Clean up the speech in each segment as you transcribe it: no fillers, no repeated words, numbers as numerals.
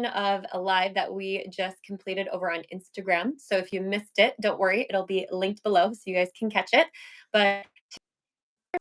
of a live that we just completed over on Instagram. So if you missed it, don't worry, it'll be linked below so you guys can catch it. But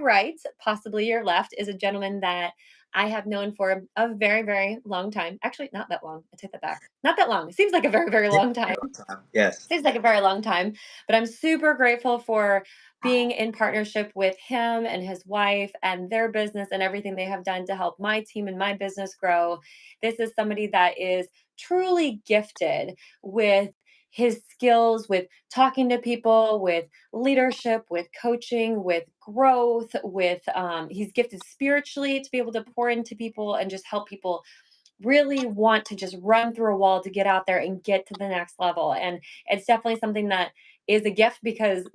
right, possibly your left, is a gentleman that I have known for a very, very long time. Actually, not that long. I take that back. Not that long. It seems like a very, very Yeah, long time. very long time. Yes. Seems like a very long time, but I'm super grateful for being in partnership with him and his wife and their business and everything they have done to help my team and my business grow. This is somebody that is truly gifted with his skills, with talking to people, with leadership, with coaching, with growth, with he's gifted spiritually to be able to pour into people and just help people really want to just run through a wall to get out there and get to the next level. And it's definitely something that is a gift because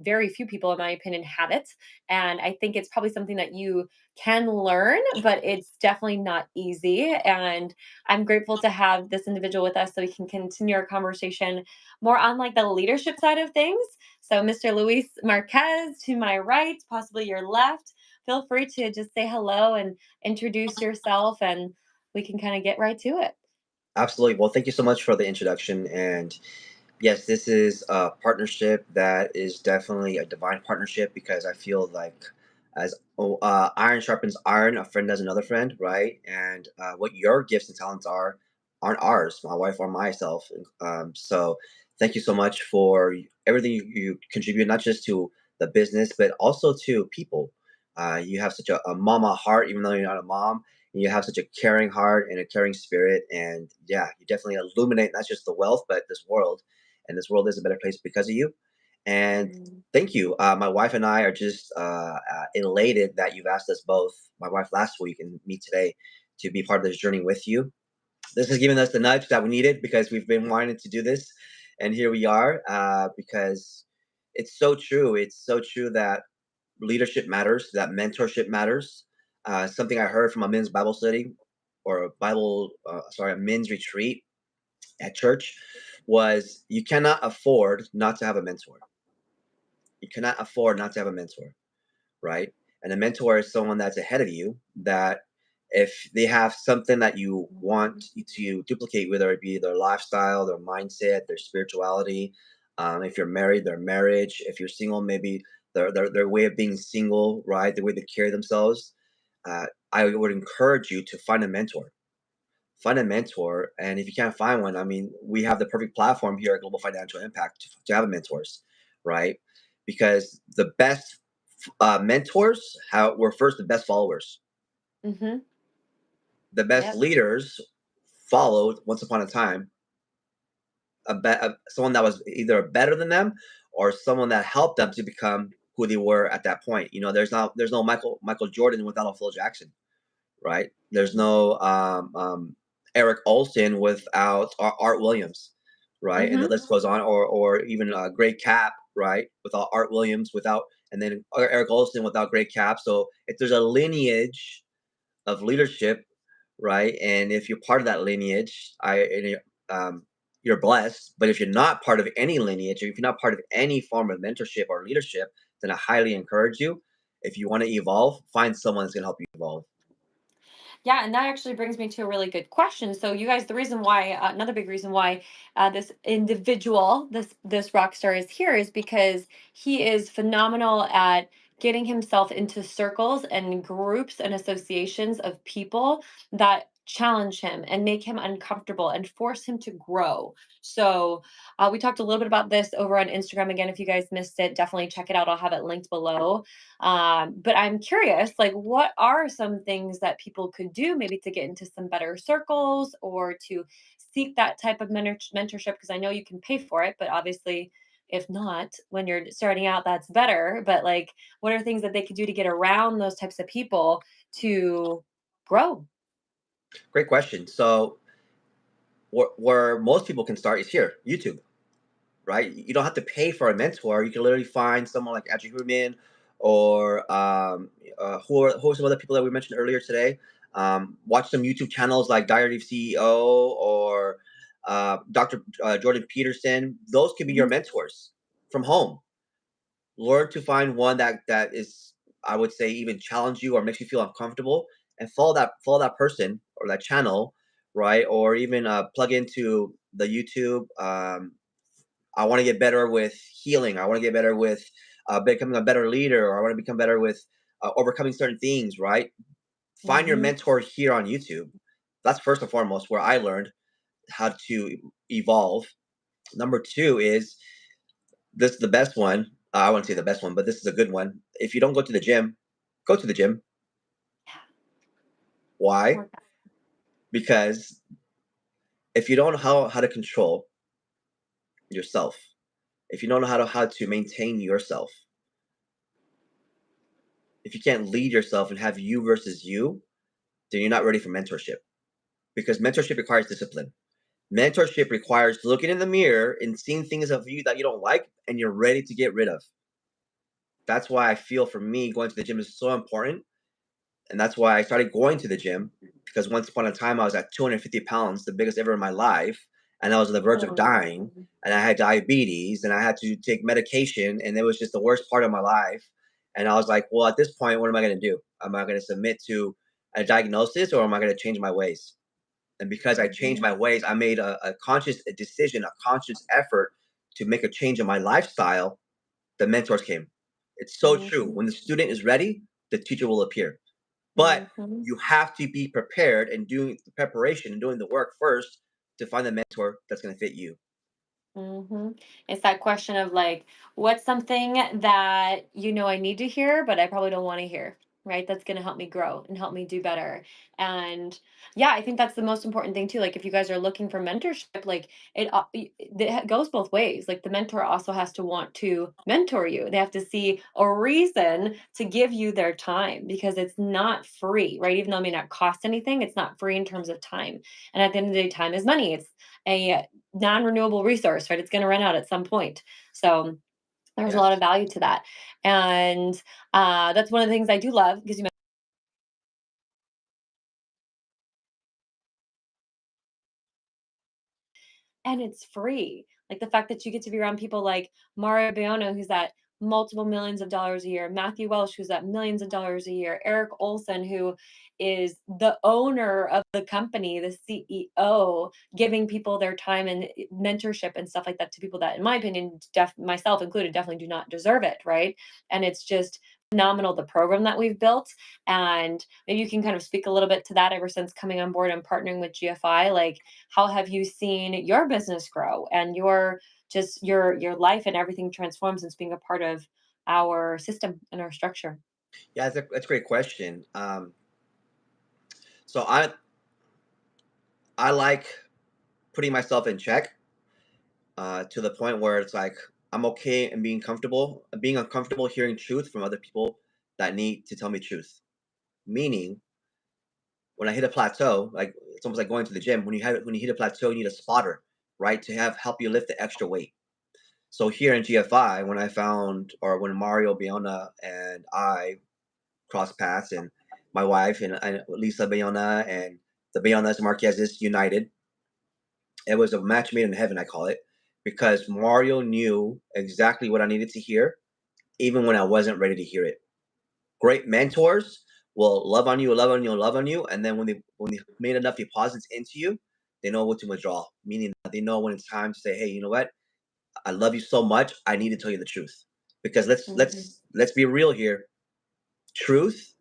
very few people, in my opinion, have it. And I think it's probably something that you can learn, but it's definitely not easy. And I'm grateful to have this individual with us so we can continue our conversation more on like the leadership side of things. So, Mr. Luis Marquez to my right, possibly your left, feel free to just say hello and introduce yourself and we can kind of get right to it. Absolutely. Well, thank you so much for the introduction. And yes, this is a partnership that is definitely a divine partnership because I feel like as iron sharpens iron, a friend does another friend, right? And what your gifts and talents are aren't ours, my wife or myself. So thank you so much for everything you contribute, not just to the business, but also to people. You have such a mama heart, even though you're not a mom. And you have such a caring heart and a caring spirit. And yeah, you definitely illuminate not just the wealth, but this world, and this world is a better place because of you. And Mm. thank you. My wife and I are just elated that you've asked us both, my wife last week and me today, to be part of this journey with you. This has given us the nudge that we needed because we've been wanting to do this. And here we are because it's so true. It's so true that leadership matters, that mentorship matters. Something I heard from a men's Bible study or a men's retreat at church was you cannot afford not to have a mentor. You cannot afford not to have a mentor, right? And a mentor is someone that's ahead of you that if they have something that you want to duplicate, whether it be their lifestyle, their mindset, their spirituality, if you're married, their marriage, if you're single, maybe their way of being single, right? The way they carry themselves. I would encourage you to find a mentor. And if you can't find one, I mean, we have the perfect platform here at Global Financial Impact to have mentors, right? Because the best mentors were first the best followers. Mhm. The best Yep. leaders followed once upon a time someone that was either better than them or someone that helped them to become who they were at that point. You know, there's no Michael Jordan without a Phil Jackson, right? There's no Eric Olson without Art Williams, right? And the Mhm. list goes on, or even Greg Cap, right? Without Art Williams, without and then Eric Olson without Greg Cap. So if there's a lineage of leadership, right, and if you're part of that lineage, you're blessed. But if you're not part of any lineage, or if you're not part of any form of mentorship or leadership, then I highly encourage you. If you want to evolve, find someone that's going to help you evolve. Yeah, and that actually brings me to a really good question. So, you guys, the reason why, another big reason why this individual, this rock star, is here is because he is phenomenal at getting himself into circles and groups and associations of people that challenge him and make him uncomfortable and force him to grow. So, we talked a little bit about this over on Instagram. Again, if you guys missed it, definitely check it out. I'll have it linked below. But I'm curious, like, what are some things that people could do maybe to get into some better circles or to seek that type of mentorship? Because I know you can pay for it, but obviously, if not, when you're starting out, that's better. But like, what are things that they could do to get around those types of people to grow? Great question. So where most people can start is here, YouTube, right? You don't have to pay for a mentor. You can literally find someone like Andrew Huberman or who are some other people that we mentioned earlier today. Watch some YouTube channels like Diary of CEO or Dr. Jordan Peterson. Those could be your Mhm. mentors from home. Learn to find one that is, I would say, even challenge you or makes you feel uncomfortable, and follow that person or that channel, right? Or even plug into the YouTube. I want to get better with healing. I want to get better with becoming a better leader, or I want to become better with overcoming certain things, right? Find your Mhm. mentor here on YouTube. That's first and foremost where I learned how to evolve. Number two is this is the best one. I wouldn't say the best one, but this is a good one. If you don't go to the gym, go to the gym. Yeah. Why? Work out. Because if you don't know how to control yourself, if you don't know how to maintain yourself, if you can't lead yourself and have you versus you, then you're not ready for mentorship. Because mentorship requires discipline. Mentorship requires looking in the mirror and seeing things of you that you don't like and you're ready to get rid of. That's why I feel for me going to the gym is so important. And that's why I started going to the gym because once upon a time I was at 250 pounds, the biggest ever in my life. And I was on the verge of dying Oh. and I had diabetes and I had to take medication and it was just the worst part of my life. And I was like, well, at this point, what am I going to do? Am I going to submit to a diagnosis or am I going to change my ways? And because I changed Mhm. my ways, I made a conscious decision, a conscious effort to make a change in my lifestyle. The mentors came. It's so true. Mhm. When the student is ready, the teacher will appear. But Mhm. you have to be prepared and doing the preparation and doing the work first to find the mentor that's going to fit you. It's that question of like, what's something that I need to hear, but I probably don't want to hear, right? That's going to help me grow and help me do better. And yeah, I think that's the most important thing too. Like, if you guys are looking for mentorship, like it goes both ways. Like, the mentor also has to want to mentor you. They have to see a reason to give you their time because it's not free, right? Even though it may not cost anything, it's not free in terms of time. And at the end of the day, time is money. It's a non-renewable resource, right? It's going to run out at some point. So there's a lot of Yes. value to that. And that's one of the things I do love because and it's free. Like, the fact that you get to be around people like Mario Biono, who's at multiple millions of dollars a year, Matthew Welsh, who's at millions of dollars a year, Eric Olson, who is the owner of the company, the CEO, giving people their time and mentorship and stuff like that to people that, in my opinion, myself included, definitely do not deserve it, right? And it's just phenomenal the program that we've built. And maybe you can kind of speak a little bit to that ever since coming on board and partnering with GFI. Like, how have you seen your business grow and your life and everything transform since being a part of our system and our structure? Yeah, that's a great question. So I like putting myself in check to the point where it's like I'm okay and being uncomfortable hearing truth from other people that need to tell me truth. Meaning, when I hit a plateau, like it's almost like going to the gym. When you hit a plateau, you need a spotter, right, to have help you lift the extra weight. So here in GFI, when I found or when Mario Biona and I crossed paths, and my wife and Lisa Biona and the Bionas Marquezes united, it was a match made in heaven, I call it, because Mario knew exactly what I needed to hear, even when I wasn't ready to hear it. Great mentors will love on you, love on you, love on you, and then when they made enough deposits into you, they know what to withdraw. Meaning that they know when it's time to say, "Hey, you know what? I love you so much. I need to tell you the truth." Because let's Mhm. let's let's be real here. Truth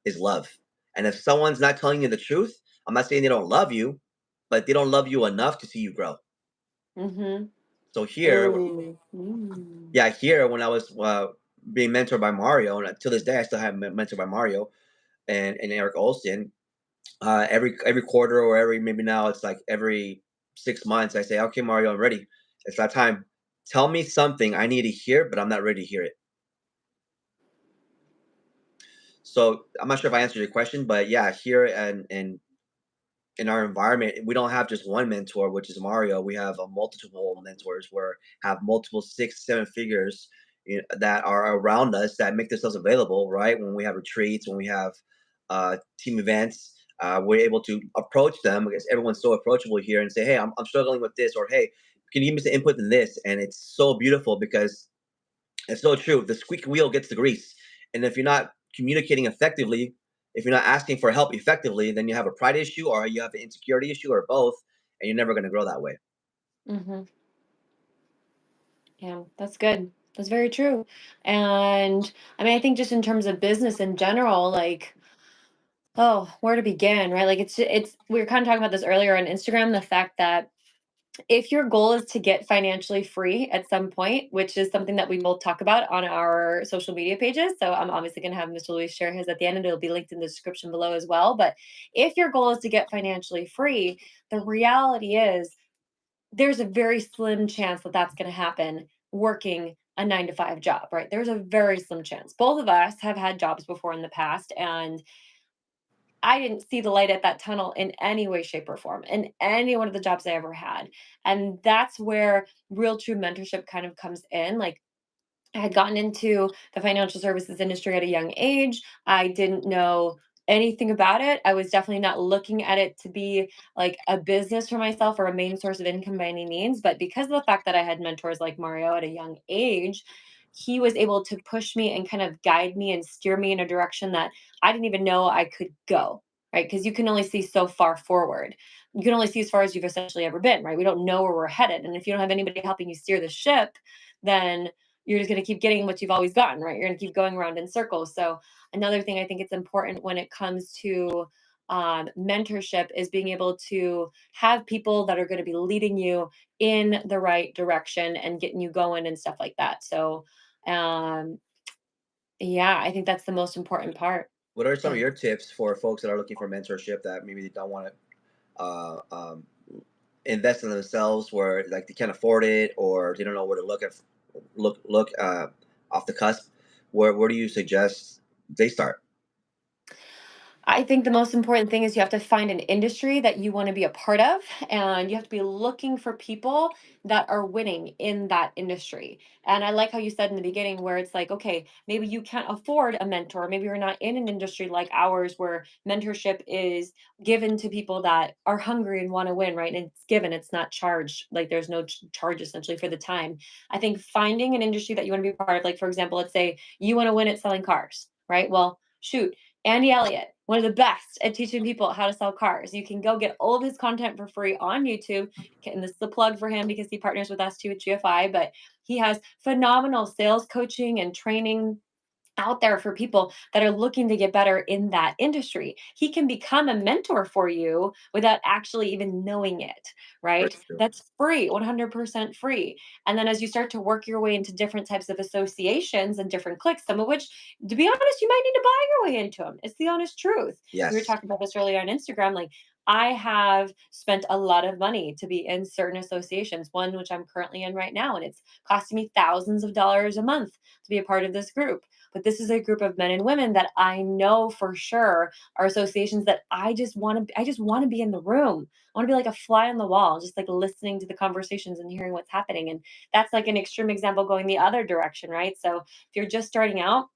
is love, and if someone's not telling you the truth, I'm not saying they don't love you, but they don't love you enough to see you grow. Mhm. So here, Ooh. Mm. yeah, here when I was being mentored by Mario, and to this day I still have mentored by Mario and Eric Olson. Every quarter or every maybe now it's like every 6 months I say, okay, Mario, I'm ready. It's that time. Tell me something I need to hear, but I'm not ready to hear it. So I'm not sure if I answered your question, but yeah, here and in our environment, we don't have just one mentor, which is Mario. We have a multiple mentors where have multiple six, seven figures that are around us that make themselves available. Right when we have retreats, when we have team events, we're able to approach them because everyone's so approachable here and say, "Hey, I'm struggling with this," or "Hey, can you give me some input in this?" And it's so beautiful because it's so true. The squeaky wheel gets the grease, and if you're not communicating effectively, if you're not asking for help effectively, then you have a pride issue or you have an insecurity issue or both, and you're never going to grow that way. Hmm. Yeah, that's good. That's very true. And I mean, I think just in terms of business in general, like, oh, where to begin, right? Like, it's we were kind of talking about this earlier on Instagram, the fact that if your goal is to get financially free at some point, which is something that we will talk about on our social media pages. So I'm obviously going to have Mr. Luis share his at the end, and it'll be linked in the description below as well. But if your goal is to get financially free, the reality is there's a very slim chance that that's going to happen working a 9 to 5 job, right? There's a very slim chance. Both of us have had jobs before in the past, and I didn't see the light at that tunnel in any way, shape, or form in any one of the jobs I ever had. And that's where real true mentorship kind of comes in. Like, I had gotten into the financial services industry at a young age. I didn't know anything about it. I was definitely not looking at it to be like a business for myself or a main source of income by any means. But because of the fact that I had mentors like Mario at a young age, he was able to push me and kind of guide me and steer me in a direction that I didn't even know I could go, right? Because you can only see so far forward. You can only see as far as you've essentially ever been, right? We don't know where we're headed. And if you don't have anybody helping you steer the ship, then you're just going to keep getting what you've always gotten, right? You're going to keep going around in circles. So, another thing I think it's important when it comes to mentorship is being able to have people that are going to be leading you in the right direction and getting you going and stuff like that. So, um, yeah, I think that's the most important part. What are some of And your tips for folks that are looking for mentorship that maybe they don't want to invest in themselves, where like they can't afford it or they don't know where to look off the cusp? Where do you suggest they start? I think the most important thing is you have to find an industry that you want to be a part of, and you have to be looking for people that are winning in that industry. And I like how you said in the beginning, where it's like, okay, maybe you can't afford a mentor. Maybe you're not in an industry like ours where mentorship is given to people that are hungry and want to win, right? And it's given, it's not charged. Like, there's no charge essentially for the time. I think finding an industry that you want to be a part of, like, for example, let's say you want to win at selling cars, right? Well, shoot, Andy Elliott, one of the best at teaching people how to sell cars. You can go get all of his content for free on YouTube. And this is the plug for him because he partners with us too at GFI. But he has phenomenal sales coaching and training out there for people that are looking to get better in that industry. He can become a mentor for you without actually even knowing it, Very right? true. That's free, 100% free. And then as you start to work your way into different types of associations and different cliques, some of which, to be honest, you might need to buy your way into them. It's the honest truth. We were Yes. talking about this earlier on Instagram. Like, I have spent a lot of money to be in certain associations, one which I'm currently in right now, and it's costing me thousands of dollars a month to be a part of this group. But this is a group of men and women that I know for sure are associations that I just want to be in the room. I want to be like a fly on the wall, just like listening to the conversations and hearing what's happening. And that's like an extreme example going the other direction, right? So if you're just starting out,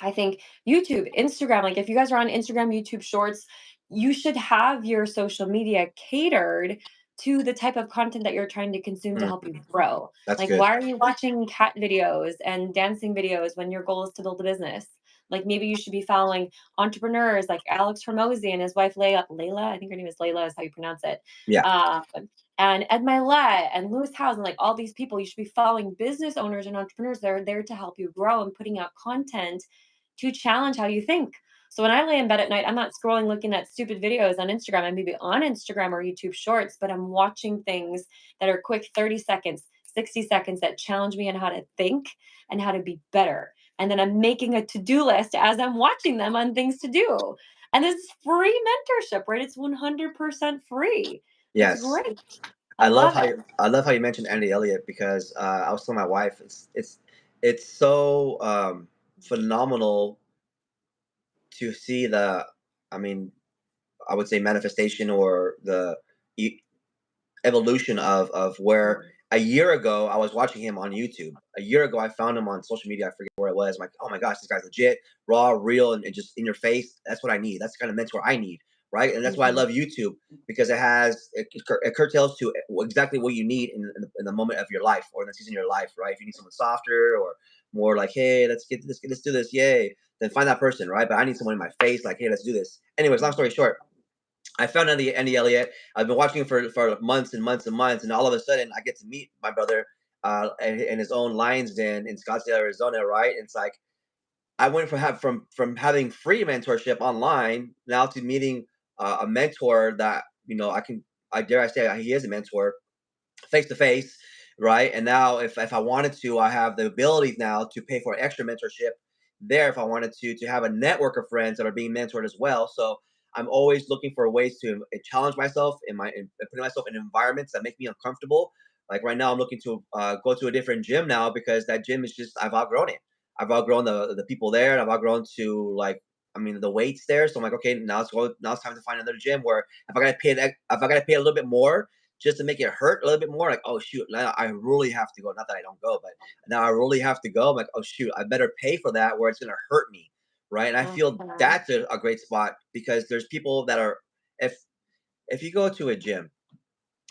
I think YouTube, Instagram, like if you guys are on Instagram, YouTube Shorts, you should have your social media catered to the type of content that you're trying to consume to Hmm, help you grow. that's Like, good. why are you watching cat videos and dancing videos when your goal is to build a business? Like, maybe you should be following entrepreneurs like Alex Hormozy and his wife Layla. I think her name is Layla, is how you pronounce it. Yeah. Uh, and Ed Milet and Lewis Howes and like all these people. You should be following business owners and entrepreneurs that are there to help you grow and putting out content to challenge how you think. So when I lay in bed at night, I'm not scrolling looking at stupid videos on Instagram. I may be on Instagram or YouTube Shorts, but I'm watching things that are quick 30 seconds, 60 seconds that challenge me on how to think and how to be better. And then I'm making a to do list as I'm watching them on things to do. And this is free mentorship, right? It's 100% free. It's Yes. great. I love it. I love how you mentioned Andy Elliott, because I was telling my wife it's so phenomenal to see the, I mean, I would say manifestation or the e- evolution of where a year ago I was watching him on YouTube. A year ago I found him on social media. I forget where it was. I'm like, oh my gosh, this guy's legit, raw, real, and just in your face. That's what I need. That's the kind of mentor I need, right? And that's why I Mhm. love YouTube, because it curtails to exactly what you need in the moment of your life or in the season of your life, right? If you need someone softer or more like, hey, let's do this, yay. Then find that person, right? But I need someone in my face, like, hey, let's do this. Anyways, long story short, I found Andy Elliott. I've been watching him for months and months and months, and all of a sudden, I get to meet my brother in his own Lions Den in Scottsdale, Arizona. Right? And it's like I went from having free mentorship online now to meeting a mentor that I dare I say he is a mentor face to face, right? And now, if I wanted to, I have the ability now to pay for extra mentorship there if I wanted to have a network of friends that are being mentored as well. So I'm always looking for ways to challenge myself in putting myself in environments that make me uncomfortable. Like right now, I'm looking to go to a different gym now because that gym is just I've outgrown it. I've outgrown the people there, and I've outgrown to like the weights there. So I'm like, okay, now it's go. Now it's time to find another gym where if I gotta pay a little bit more just to make it hurt a little bit more. Like, oh shoot, now I really have to go. Not that I don't go, but now I really have to go. I'm like, oh shoot, I better pay for that where it's gonna hurt me, right? And I feel Uh-huh. that's a great spot because there's people that are if if you go to a gym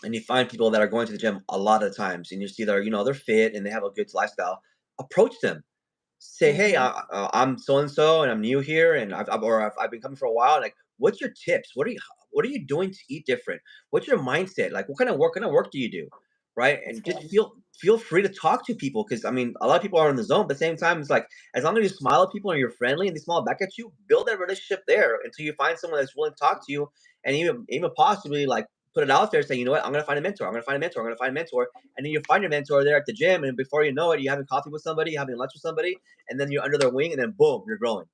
and you find people that are going to the gym a lot of times and you see they're fit and they have a good lifestyle, approach them, say, "Hey, Mhm. I'm so and so, and I'm new here, and I've been coming for a while. Like, what's your tips? What are you doing to eat different? What's your mindset? Like, what kind of work do you do, right? That's And just good. feel free to talk to people because a lot of people are in the zone, but at the same time, it's like as long as you smile at people and you're friendly and they smile back at you, build that relationship there until you find someone that's willing to talk to you, and even possibly like put it out there, say, you know what, I'm gonna find a mentor. I'm gonna find a mentor. I'm gonna find a mentor, and then you find your mentor there at the gym, and before you know it, you're having coffee with somebody, you're having lunch with somebody, and then you're under their wing, and then boom, you're growing.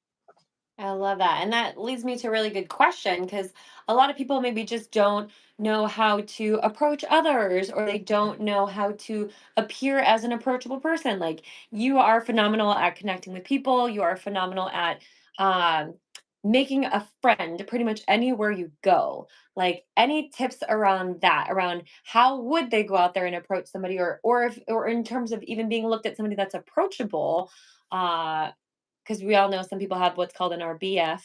I love that. And that leads me to a really good question because a lot of people maybe just don't know how to approach others or they don't know how to appear as an approachable person. Like you are phenomenal at connecting with people, you are phenomenal at um, making a friend pretty much anywhere you go. Like any tips around that, around how would they go out there and approach somebody or in terms of even being looked at somebody that's approachable. Uh, because we all know some people have what's called an RBF,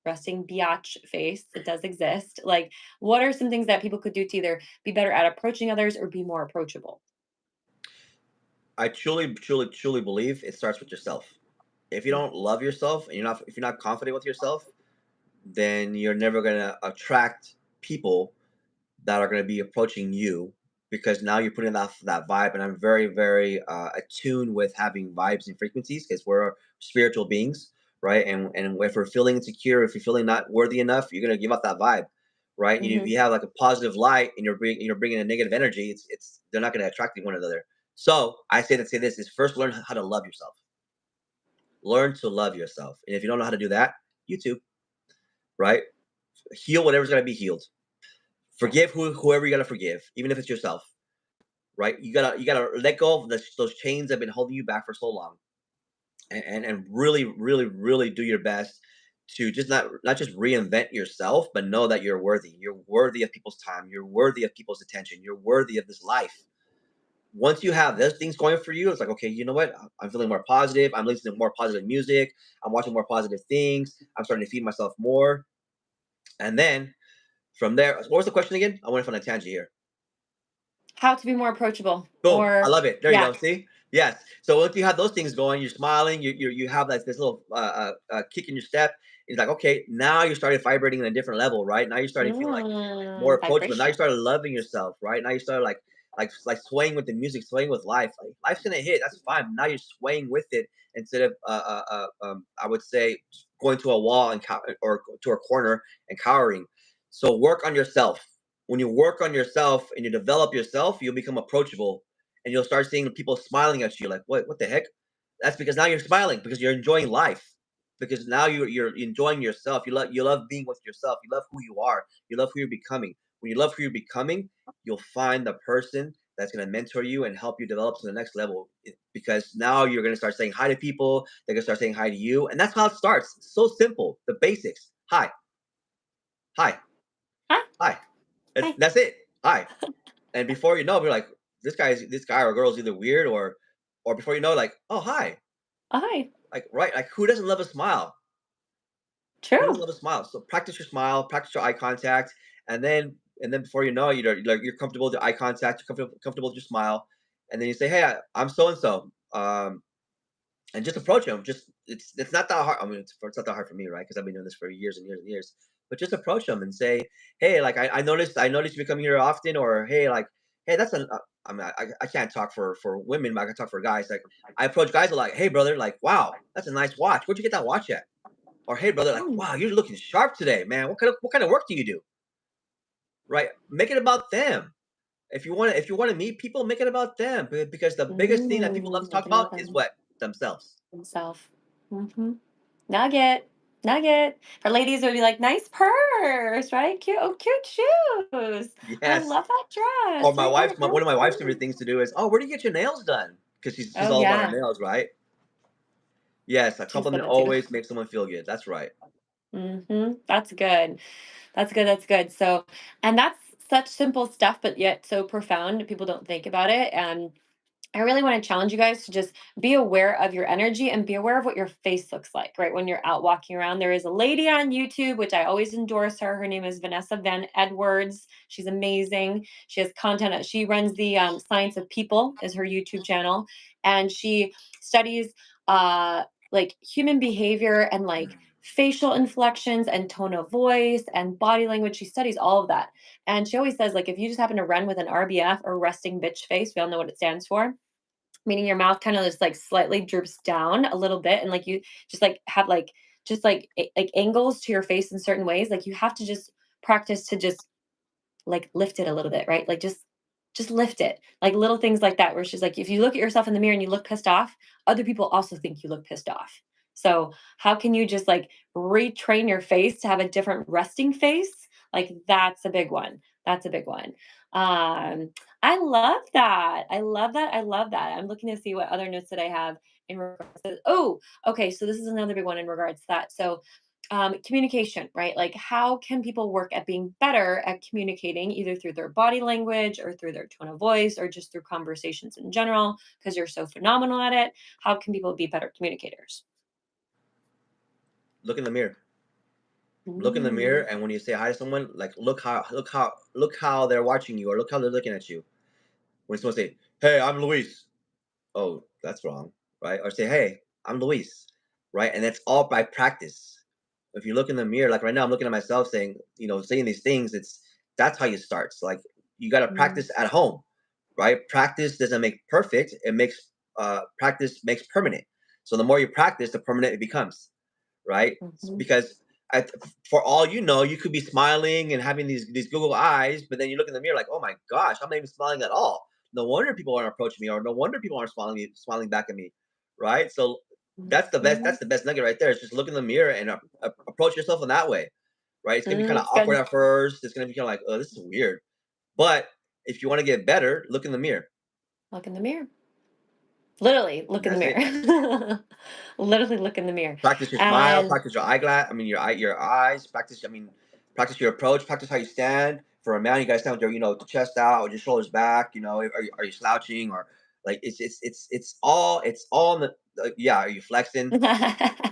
resting biatch face. It does exist. Like, what are some things that people could do to either be better at approaching others or be more approachable? I truly, truly, truly believe it starts with yourself. If you Mm, don't love yourself and if you're not confident with yourself, then you're never gonna attract people that are going to be approaching you because now you're putting off that vibe. And I'm very, very attuned with having vibes and frequencies because we're spiritual beings, right? And if we're feeling insecure, if you're feeling not worthy enough, you're going to give off that vibe, right? If mhm. you have like a positive light and you're bringing a negative energy, it's they're not going to attract one another. So I say this is first learn how to love yourself. Learn to love yourself. And if you don't know how to do that, YouTube, right? Heal whatever's going to be healed. Yes. Forgive whoever you got to forgive, even if it's yourself, right? You gotta let go of those chains that have been holding you back for so long, and really, really, really do your best to just not just reinvent yourself, but know that you're worthy. You're worthy of people's time. You're worthy of people's attention. You're worthy of this life. Once you have those things going for you, it's like, okay, you know what? I'm feeling more positive. I'm listening to more positive music. I'm watching more positive things. I'm starting to feed myself more. And then from there, what was the question again? I went on a tangent here. How to be more approachable Boom. I or love it. There you yeah. go. See? Yes. So once you have those things going, you're smiling, you have like this little kick in your step. It's like, okay, now you started vibrating on a different level, right? Now you're starting to feel like more approachable. Now you Vibration. started loving yourself, right? Now you started like swaying with the music, swaying with life. Like life's gonna hit. That's fine. Now you're swaying with it instead of I would say going to a wall and or to a corner and cowering. So work on yourself. When you work on yourself and you develop yourself, you'll become approachable and you'll start seeing people smiling at you like, what the heck? That's because now you're smiling because you're enjoying life. Because now you're enjoying yourself. You love being with yourself. You love who you are. You love who you're becoming. When you love who you're becoming, you'll find the person that's going to mentor you and help you develop to the next level. Because now you're going to start saying hi to people. They're going to start saying hi to you, and that's how it starts. It's so simple. The basics. Hi, hi, Hi. hi. That's Hi. that's it. Hi. And before you know, we're like, this guy or girl is either weird or before you know, like, oh hi, Hi. like right, like who doesn't love a smile? Who doesn't True. love a smile? So practice your smile, practice your eye contact, and then before you know it, you're comfortable with the eye contact, you're comfortable with your smile, and then you say, hey, I'm so and so. and just approach them. Just it's not that hard. I mean, it's not that hard for me, right? Because I've been doing this for years and years and years. But just approach them and say, "Hey, like I noticed you come here often," or "Hey, like, hey, that's an." I mean, I can't talk for women, but I can talk for guys. Like I approach guys a lot. Hey, brother, like, wow, that's a nice watch. Where'd you get that watch at? Or hey, brother, like, Mm, wow, you're looking sharp today, man. What kind of work do you do? Right? Make it about them. If you want to meet people, make it about them because the biggest thing that people love to talk make it about about is them what themselves. themselves. Hmm. Nugget, nugget. For ladies, it would be like, nice purse, right? Cute, oh, cute shoes. I Yes. love that Or dress, right? Where, one where, of my wife's where? favorite things to do is, oh, where do you get your nails done? Because she's Oh, all about her yeah. nails, right? Yes, a She said compliment that too. always makes someone feel good. That's right. That's good. That's good. That's good. So, and that's such simple stuff, but yet so profound. People don't think about it. And I really want to challenge you guys to just be aware of your energy and be aware of what your face looks like, right? When you're out walking around. There is a lady on YouTube, which I always endorse her. Her name is Vanessa Van Edwards. She's amazing. She has content. She runs the Science of People is her YouTube channel. And she studies uh, like human behavior and like facial inflections and tone of voice and body language. She studies all of that. And she always says, like, if you just happen to run with an RBF or resting bitch face, we all know what it stands for, meaning your mouth kind of just like slightly droops down a little bit, and like you just like have like just like like angles to your face in certain ways. Like you have to just practice to just like lift it a little bit, right? Like just lift it. Like little things like that where she's like, if you look at yourself in the mirror and you look pissed off, other people also think you look pissed off. So how can you just like retrain your face to have a different resting face? Like that's a big one. That's a big one. Um, I love that. I love that. I love that. I'm looking to see what other notes that I have in regards to. Oh, okay. So this is another big one in regards to that. So communication, right? Like, how can people work at being better at communicating either through their body language or through their tone of voice or just through conversations in general? Because you're so phenomenal at it. How can people be better communicators? Look in the mirror. Look in the mirror, Mm. and when you say hi to someone, like look how they're watching you, or look how they're looking at you. When someone say, "Hey, I'm Luis," oh, that's wrong, right? Or say, "Hey, I'm Luis," right? And that's all by practice. If you look in the mirror, like right now, I'm looking at myself saying, saying these things. That's how you start. So like you got to Mm. practice at home, right? Practice doesn't make perfect. It makes practice makes permanent. So the more you practice, the permanent it becomes, right? Mhm. Because I, for all you know, you could be smiling and having these Google eyes, but then you look in the mirror like, oh my gosh, I'm not even smiling at all. No wonder people aren't approaching me, or no wonder people aren't smiling back at me, right? So that's the best. Mhm. That's the best nugget right there. Is just look in the mirror and approach yourself in that way, right? It's gonna be kind of It's awkward good. at first. It's gonna be kind of like, oh, this is weird. But if you want to get better, look in the mirror. Look in the mirror. Literally, look in the That's it. mirror. Literally, look in the mirror. Practice your smile, And practice your eyeglass. I mean, your eyes. Practice. I mean, practice your approach. Practice how you stand. For a man, you guys stand with your, the chest out, with your shoulders back. Are you slouching, or like it's all in the yeah. Are you flexing?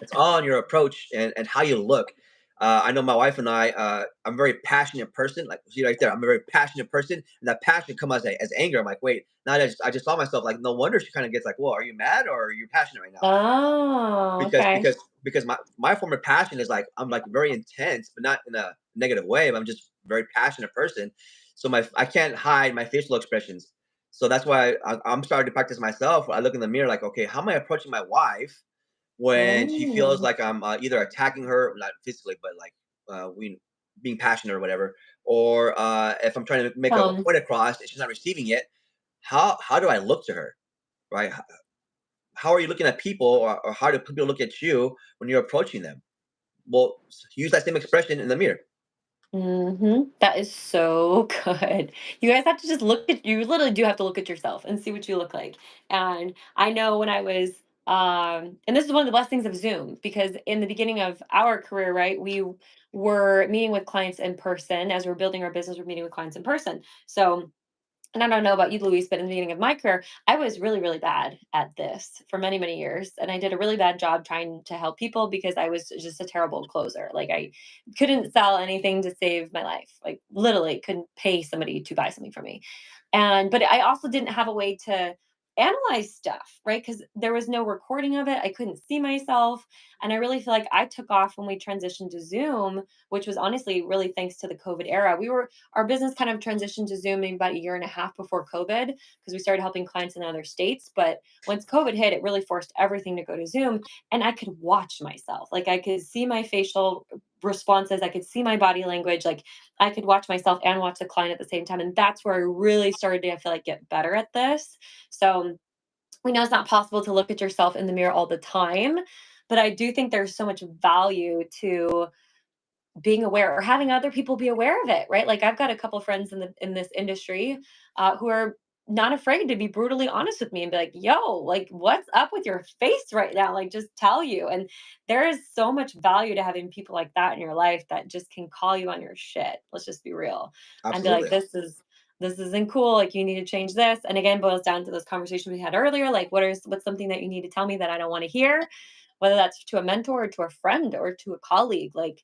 It's all on your approach and how you look. I know my wife and I'm a very passionate person. Like, see right there, I'm a very passionate person, and that passion comes as anger. I'm like, wait, now I just saw myself like, no wonder she kind of gets like, well, are you mad or are you passionate right now? oh, because okay. because because my form of passion is like I'm like very intense, but not in a negative way. But I'm just a very passionate person, so I can't hide my facial expressions. So that's why I'm starting to practice myself. I look in the mirror like, okay, how am I approaching my wife when she feels Mm. like I'm either attacking her, not physically, but like we being passionate or whatever, or if I'm trying to make a Um, point across and she's not receiving it. How do I look to her, right? How are you looking at people, or how do people look at you when you're approaching them? Well, use that same expression in the mirror. That is so good. You guys have to just look at you literally do have to look at yourself and see what you look like. And I know when I was and this is one of the blessings of Zoom because in the beginning of our career, right, we were meeting with clients in person as we're building our business, we're meeting with clients in person. So and I don't know about you, Luis, but in the beginning of my career, I was really, really bad at this for many, many years. And I did a really bad job trying to help people because I was just a terrible closer. Like I couldn't sell anything to save my life. Like literally couldn't pay somebody to buy something from me. But I also didn't have a way to analyze stuff, right? Because there was no recording of it. I couldn't see myself. And I really feel like I took off when we transitioned to Zoom, which was honestly really thanks to the COVID era. Our business kind of transitioned to Zoom maybe about a year and a half before COVID because we started helping clients in other states. But once COVID hit, it really forced everything to go to Zoom. And I could watch myself. Like I could see my facial responses, I could see my body language. Like I could watch myself and watch the client at the same time. And that's where I really started to, I feel like, get better at this. So we know it's not possible to look at yourself in the mirror all the time, but I do think there's so much value to being aware or having other people be aware of it, right? Like I've got a couple friends in this industry who are not afraid to be brutally honest with me and be like, "Yo, like what's up with your face right now?" Like just tell you. And there is so much value to having people like that in your life that just can call you on your shit. Let's just be real and be like, Absolutely. this isn't cool. Like you need to change this. And again, boils down to those conversations we had earlier. Like, what's something that you need to tell me that I don't want to hear, whether that's to a mentor or to a friend or to a colleague. Like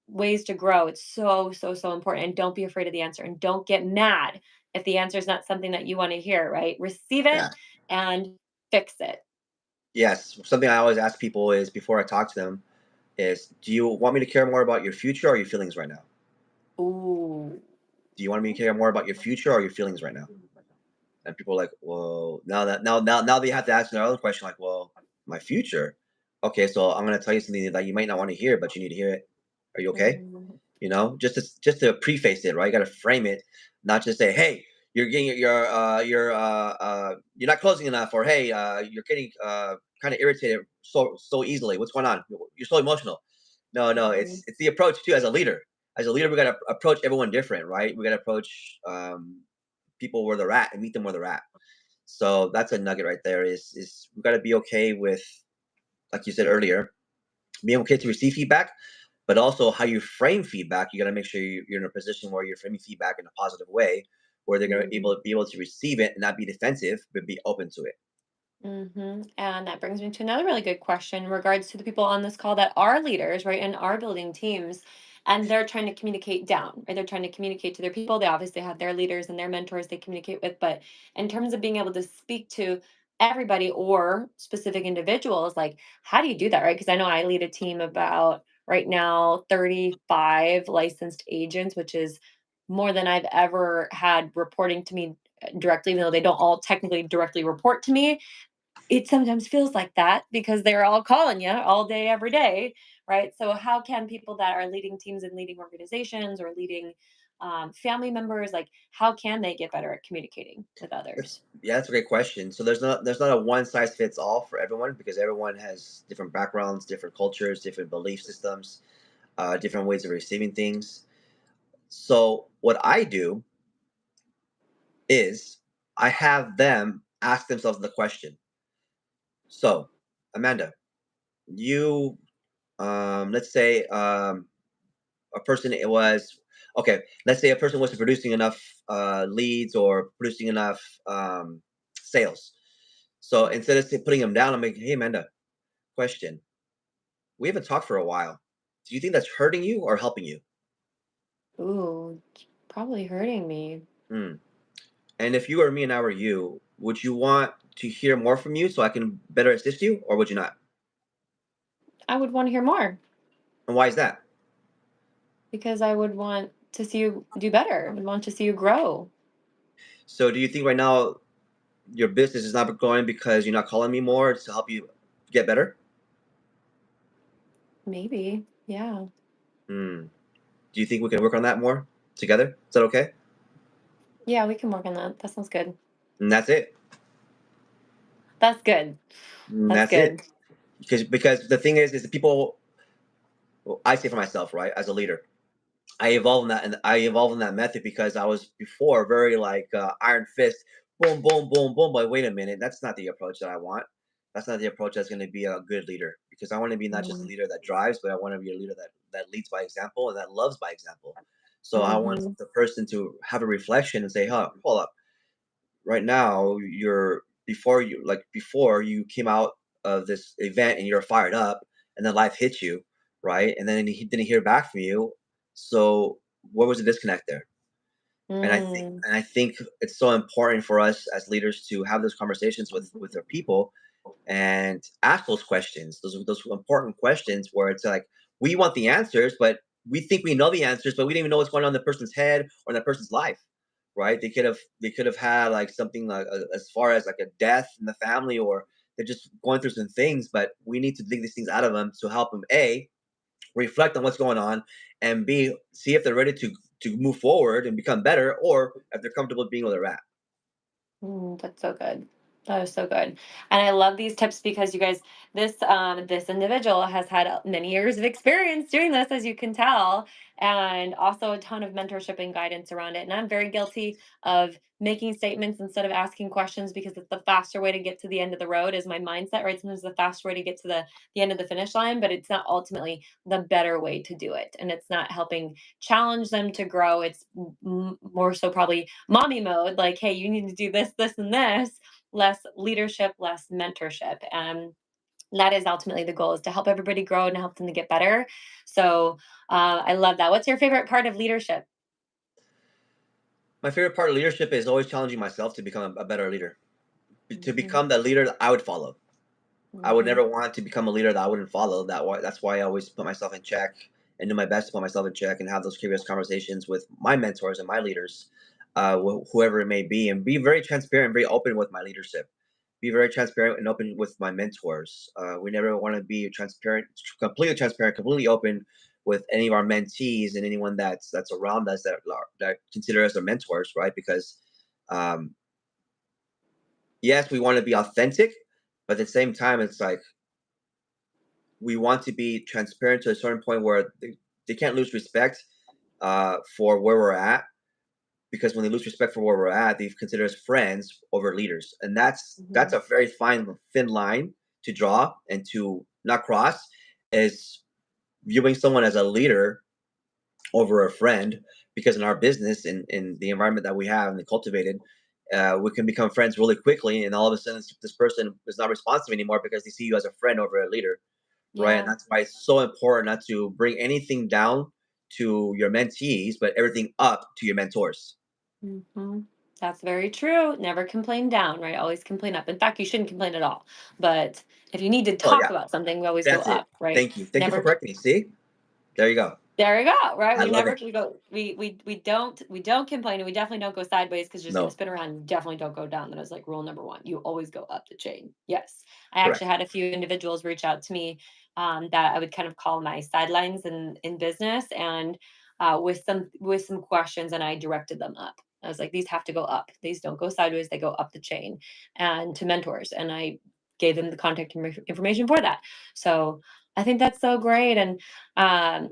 ways to grow. It's so, so, so important. And don't be afraid of the answer. And don't get mad if the answer is not something that you want to hear, right? Receive it Yeah. and fix it. Yes. Something I always ask people is before I talk to them is, do you want me to care more about your future or your feelings right now? Ooh. Do you want me to care more about your future or your feelings right now? And people are like, well, now they have to ask their own question, like, well, my future. Okay, so I'm gonna tell you something that you might not want to hear, but you need to hear it. Are you okay? Mm, Just to preface it, right? You got to frame it, not just say, "Hey, you're not closing enough," or "Hey, you're getting kind of irritated so easily. What's going on? You're so emotional." No, no, mhm, it's the approach too. As a leader, we got to approach everyone different, right? We got to approach people where they're at and meet them where they're at. So that's a nugget right there. Is we got to be okay with, like you said earlier, being okay to receive feedback, but also how you frame feedback. You got to make sure you're in a position where you're framing feedback in a positive way, where they're going to mhm. be able to receive it and not be defensive, but be open to it. And that brings me to another really good question in regards to the people on this call that are leaders, right, and are building teams, and they're trying to communicate down, right? They're trying to communicate to their people. They obviously have their leaders and their mentors they communicate with, but in terms of being able to speak to everybody or specific individuals, like how do you do that, right? Because I know I lead a team about right now 35 licensed agents, which is more than I've ever had reporting to me directly, even though they don't all technically directly report to me. It sometimes feels like that because they're all calling you all day, every day, right? So, how can people that are leading teams and leading organizations or leading family members, like, how can they get better at communicating with others? That's a great question. So there's not a one size fits all for everyone because everyone has different backgrounds, different cultures, different belief systems, different ways of receiving things. So what I do is I have them ask themselves the question. So, Amanda, you let's say a person it was okay. Let's say a person wasn't producing enough leads or producing enough sales. So instead of putting them down, I'm like, hey, Amanda, question. We haven't talked for a while. Do you think that's hurting you or helping you? Ooh, it's probably hurting me. Hmm. And if you were me and I were you, would you want to hear more from you so I can better assist you, or would you not? I would want to hear more And why is that? because I would want to see you do better. I would want to see you grow. So do you think right now your business is not growing because you're not calling me more to help you get better? Maybe. Yeah. Hmm. Do you think we can work on that more together? Is that okay? Yeah, we can work on that. That sounds good. And that's it. That's good. And That's that's it. good. Because the thing is the people. Well, I say for myself, right, as a leader, I evolved in that method because I was before very like iron fist, boom, boom, boom, boom. But wait a minute, that's not the approach that I want. That's not the approach that's going to be a good leader because I want to be not just a Mm-hmm. leader that drives, but I want to be a leader that leads by example and that loves by example. So I want Mm-hmm. the person to have a reflection and say, "Huh, hold up. Right now, before you came out of this event and you're fired up, and then life hit you, right? And then he didn't hear back from you. So what was the disconnect there? Mm. And I think it's so important for us as leaders to have those conversations with our people and ask those questions, those important questions where it's like we want the answers, but we think we know the answers, but we don't even know what's going on in the person's head or in that person's life, right? They could have had like something like as far as like a death in the family, or they're just going through some things, but we need to dig these things out of them to help them a reflect on what's going on, and b see if they're ready to move forward and become better, or if they're comfortable being where they're at. That's so good. That is so good. And I love these tips because you guys, this individual has had many years of experience doing this, as you can tell, and also a ton of mentorship and guidance around it. And I'm very guilty of making statements instead of asking questions because it's the faster way to get to the end of the road is my mindset, right? Sometimes the faster way to get to the end of the finish line, but it's not ultimately the better way to do it. And it's not helping challenge them to grow. It's more so probably mommy mode, like, hey, you need to do this, this, and this, less leadership, less mentorship. And that is ultimately the goal, is to help everybody grow and help them to get better. So I love that. What's your favorite part of leadership? My favorite part of leadership is always challenging myself to become a better leader, to Hmm. become the leader that I would follow. I would Hmm. never want to become a leader that I wouldn't follow. That's why I always put myself in check and do my best to put myself in check and have those curious conversations with my mentors and my leaders, whoever it may be, and be very transparent, very open with my leadership. Be very transparent and open with my mentors. We never want to be transparent, completely open with any of our mentees and anyone that's around us that consider us our mentors, right? Because um, yes, we want to be authentic, but at the same time, it's like we want to be transparent to a certain point where they can't lose respect for where we're at, because when they lose respect for where we're at, they consider us friends over leaders, and that's Hmm. a very thin line to draw and to not cross. Is viewing someone as a leader over a friend, because in our business, in the environment that we have and cultivated, we can become friends really quickly, and all of a sudden this person is not responsive anymore because they see you as a friend over a leader, right? And Yeah. that's why it's so important not to bring anything down to your mentees, but everything up to your mentors. Hmm. That's very true. Never complain down, right? Always complain up. In fact, you shouldn't complain at all. But if you need to Oh talk yeah, about something, we always go that's it. up, right? Thank you for Never. correcting me. See, there you go. There you go, right? I We love never it. we go we don't complain, and we definitely don't go sideways because you're just gonna No, spin around. You definitely don't go down. That is like rule number one. You always go up the chain. Yes. I actually correct. had a few individuals reach out to me that I would kind of call my sidelines in business, and with some questions, and I directed them up. I was like, these have to go up. These don't go sideways, they go up the chain and to mentors. And I gave them the contact information for that. So I think that's so great. And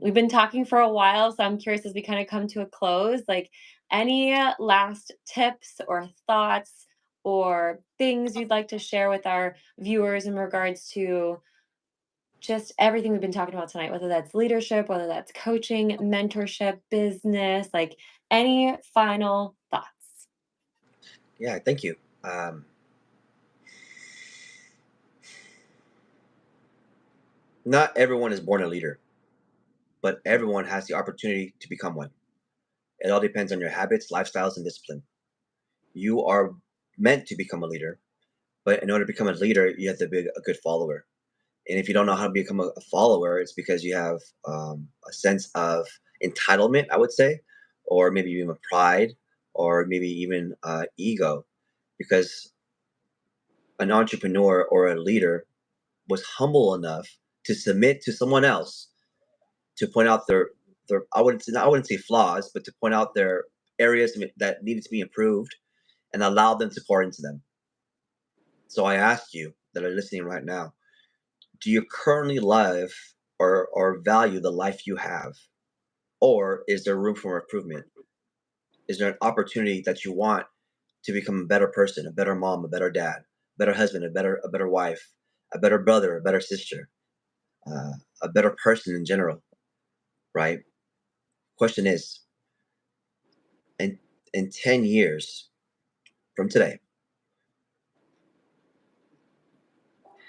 we've been talking for a while, so I'm curious, as we kind of come to a close, like, any last tips or thoughts or things you'd like to share with our viewers in regards to just everything we've been talking about tonight, whether that's leadership, whether that's coaching, mentorship, business, like, any final thoughts? Yeah, thank you. Um, Not everyone is born a leader, but everyone has the opportunity to become one. It all depends on your habits, lifestyles, and discipline. You are meant to become a leader, but in order to become a leader, you have to be a good follower. And if you don't know how to become a follower, it's because you have a sense of entitlement, I would say, or maybe even pride, or maybe even ego, because an entrepreneur or a leader was humble enough to submit to someone else to point out their I wouldn't say flaws, but to point out their areas that needed to be improved, and allow them to pour into them. So I ask you that are listening right now, do you currently love or value the life you have? Or is there room for improvement? Is there an opportunity that you want to become a better person, a better mom, a better dad, a better husband, a better wife, a better brother, a better sister, uh, a better person in general, right? Question is, in in 10 years from today,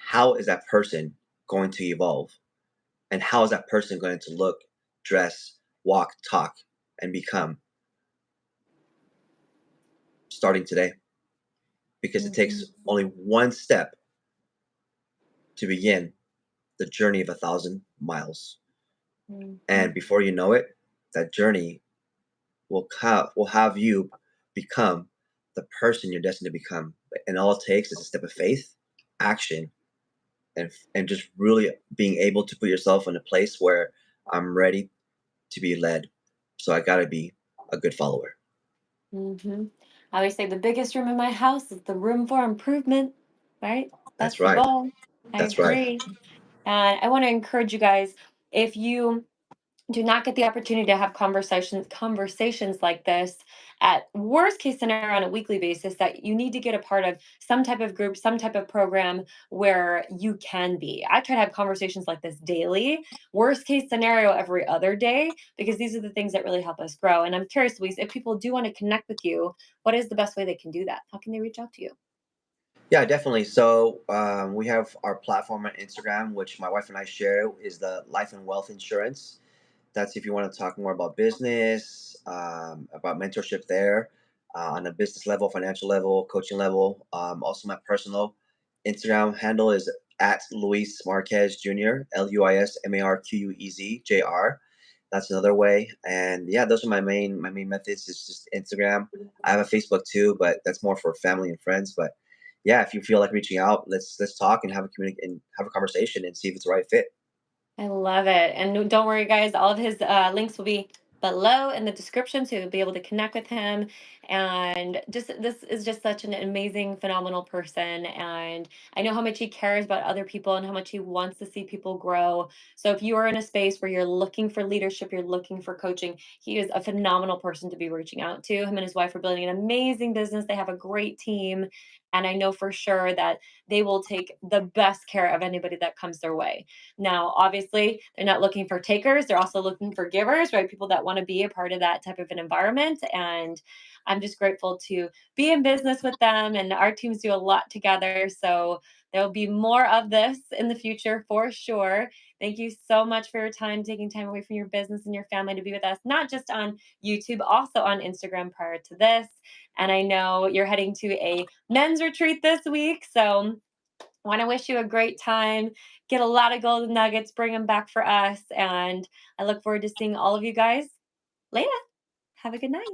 how is that person going to evolve? And how is that person going to look, dress, walk, talk, and become? starting today because it takes Mhm, only one step to begin the journey of 1,000 miles. mhm, And before you know it, that journey will have you become the person you're destined to become. And all it takes is a step of faith, action, and just really being able to put yourself in a place where I'm ready to be led. So I gotta be a good follower. mhm. I always say the biggest room in my house is the room for improvement, right? That's That's the right. goal. I That's right. agree. And I want to encourage you guys, if you do not get the opportunity to have conversations like this, at worst case scenario on a weekly basis, that you need to get a part of some type of group, some type of program where you can be. I try to have conversations like this daily, worst case scenario every other day, because these are the things that really help us grow. And I'm curious, Luis, if people do want to connect with you, what is the best way they can do that? How can they reach out to you? Yeah, definitely. So we have our platform on Instagram, which my wife and I share, is the Life and Wealth Insurance. That's if you want to talk more about business, about mentorship there, on a business level, financial level, coaching level. Also, my personal Instagram handle is at Luis Marquez Jr. LuisMarquezJr. That's another way. And yeah, those are my main methods. It's just Instagram. I have a Facebook too, but that's more for family and friends. But yeah, if you feel like reaching out, let's talk and have a conversation and see if it's the right fit. I love it. And don't worry, guys, all of his links will be below in the description, so you'll be able to connect with him. And just this is just such an amazing, phenomenal person. And I know how much he cares about other people and how much he wants to see people grow. So if you are in a space where you're looking for leadership, you're looking for coaching, he is a phenomenal person to be reaching out to. Him and his wife are building an amazing business. They have a great team. And I know for sure that they will take the best care of anybody that comes their way. Now, obviously, they're not looking for takers, they're also looking for givers, right? People that want to be a part of that type of an environment. And I'm just grateful to be in business with them, and our teams do a lot together. So there'll be more of this in the future for sure. Thank you so much for your time, taking time away from your business and your family to be with us, not just on YouTube, also on Instagram prior to this. And I know you're heading to a men's retreat this week. So want to wish you a great time. Get a lot of golden nuggets, bring them back for us. And I look forward to seeing all of you guys later. Have a good night.